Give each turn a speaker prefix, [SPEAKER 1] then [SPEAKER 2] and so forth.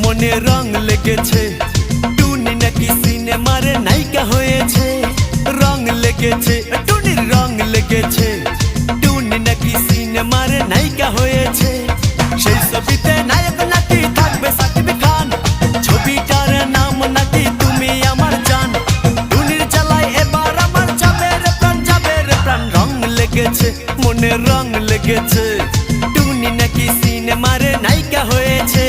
[SPEAKER 1] মনে রং লেগেছে টুনি নাকি সিনেমার নায়িকা হয়েছে রং লেগেছে টুনির রং লেগেছে টুনি নাকি সিনেমার নায়িকা হয়েছে সেই ছবিতে নায়ক নাকি থাকবে সাকিব খান ছবিটার নাম নাকি তুমি আমার জান টুনির জ্বালায় এবার আমার যাবে রে প্রাণ রং লেগেছে মনে রং লেগেছে টুনি নাকি সিনেমার নায়িকা হয়েছে